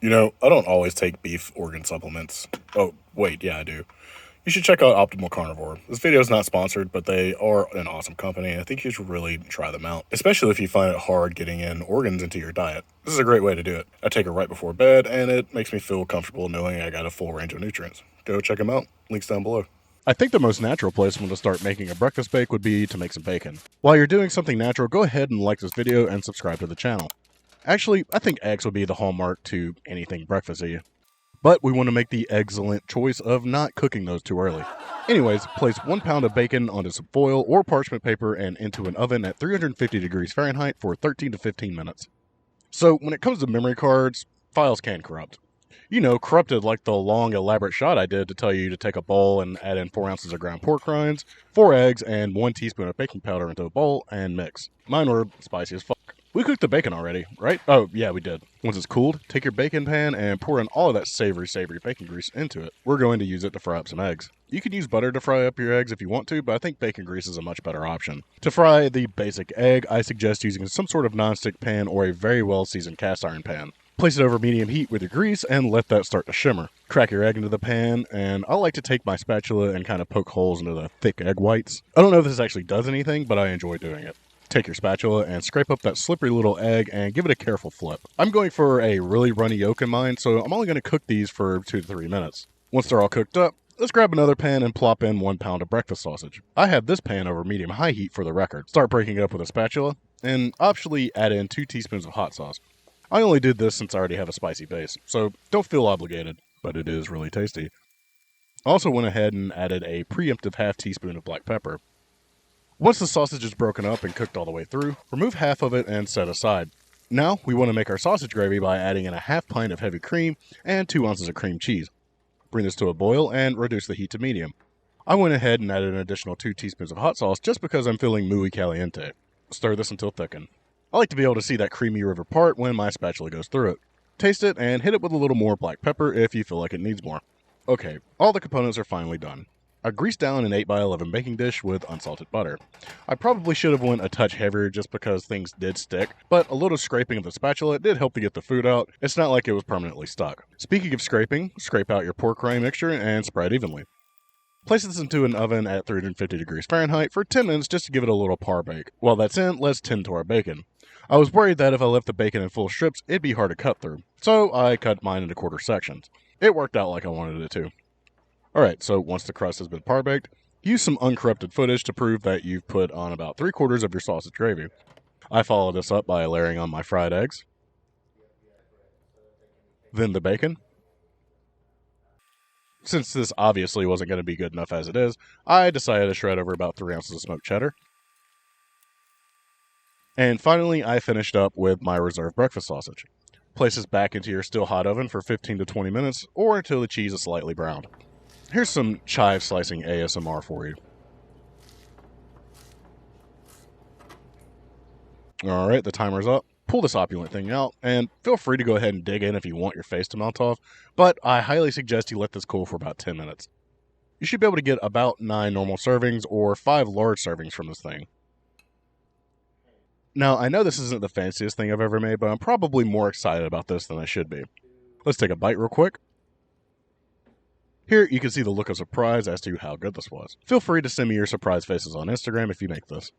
You know, I don't always take beef organ supplements. Oh, wait, yeah, I do. You should check out Optimal Carnivore. This video is not sponsored, but they are an awesome company. I think you should really try them out, especially if you find it hard getting in organs into your diet. This is a great way to do it. I take it right before bed, and it makes me feel comfortable knowing I got a full range of nutrients. Go check them out. Links down below. I think the most natural placement to start making a breakfast bake would be to make some bacon. While you're doing something natural, go ahead and like this video and subscribe to the channel. Actually, I think eggs would be the hallmark to anything breakfasty. But we want to make the excellent choice of not cooking those too early. Anyways, place 1 pound of bacon onto some foil or parchment paper and into an oven at 350 degrees Fahrenheit for 13 to 15 minutes. So when it comes to memory cards, files can corrupt. You know, corrupted like the long, elaborate shot I did to tell you to take a bowl and add in 4 ounces of ground pork rinds, 4 eggs, and 1 teaspoon of baking powder into a bowl and mix. Mine were spicy as fuck. We cooked the bacon already, right? Oh, yeah, we did. Once it's cooled, take your bacon pan and pour in all of that savory bacon grease into it. We're going to use it to fry up some eggs. You can use butter to fry up your eggs if you want to, but I think bacon grease is a much better option. To fry the basic egg, I suggest using some sort of nonstick pan or a very well-seasoned cast iron pan. Place it over medium heat with your grease and let that start to shimmer. Crack your egg into the pan, and I like to take my spatula and kind of poke holes into the thick egg whites. I don't know if this actually does anything, but I enjoy doing it. Take your spatula and scrape up that slippery little egg and give it a careful flip. I'm going for a really runny yolk in mine, so I'm only going to cook these for 2 to 3 minutes. Once they're all cooked up, let's grab another pan and plop in 1 pound of breakfast sausage. I have this pan over medium-high heat for the record. Start breaking it up with a spatula, and optionally add in 2 teaspoons of hot sauce. I only did this since I already have a spicy base, so don't feel obligated, but it is really tasty. I also went ahead and added a preemptive half teaspoon of black pepper. Once the sausage is broken up and cooked all the way through, remove half of it and set aside. Now, we want to make our sausage gravy by adding in a half pint of heavy cream and 2 ounces of cream cheese. Bring this to a boil and reduce the heat to medium. I went ahead and added an additional 2 teaspoons of hot sauce just because I'm feeling muy caliente. Stir this until thickened. I like to be able to see that creamy river part when my spatula goes through it. Taste it and hit it with a little more black pepper if you feel like it needs more. Okay, all the components are finally done. I greased down an 8x11 baking dish with unsalted butter. I probably should have went a touch heavier just because things did stick, but a little scraping of the spatula did help to get the food out. It's not like it was permanently stuck. Speaking of scraping, scrape out your pork rind mixture and spread evenly. Place this into an oven at 350 degrees Fahrenheit for 10 minutes just to give it a little parbake. While that's in, let's tend to our bacon. I was worried that if I left the bacon in full strips, it'd be hard to cut through, so I cut mine into quarter sections. It worked out like I wanted it to. Alright, so once the crust has been parbaked, use some uncorrupted footage to prove that you've put on about 3/4 of your sausage gravy. I follow this up by layering on my fried eggs, then the bacon. Since this obviously wasn't going to be good enough as it is, I decided to shred over about 3 ounces of smoked cheddar. And finally, I finished up with my reserved breakfast sausage. Place this back into your still hot oven for 15 to 20 minutes, or until the cheese is slightly browned. Here's some chive slicing ASMR for you. Alright, the timer's up. Pull this opulent thing out, and feel free to go ahead and dig in if you want your face to melt off, but I highly suggest you let this cool for about 10 minutes. You should be able to get about 9 normal servings or 5 large servings from this thing. Now, I know this isn't the fanciest thing I've ever made, but I'm probably more excited about this than I should be. Let's take a bite real quick. Here, you can see the look of surprise as to how good this was. Feel free to send me your surprise faces on Instagram if you make this.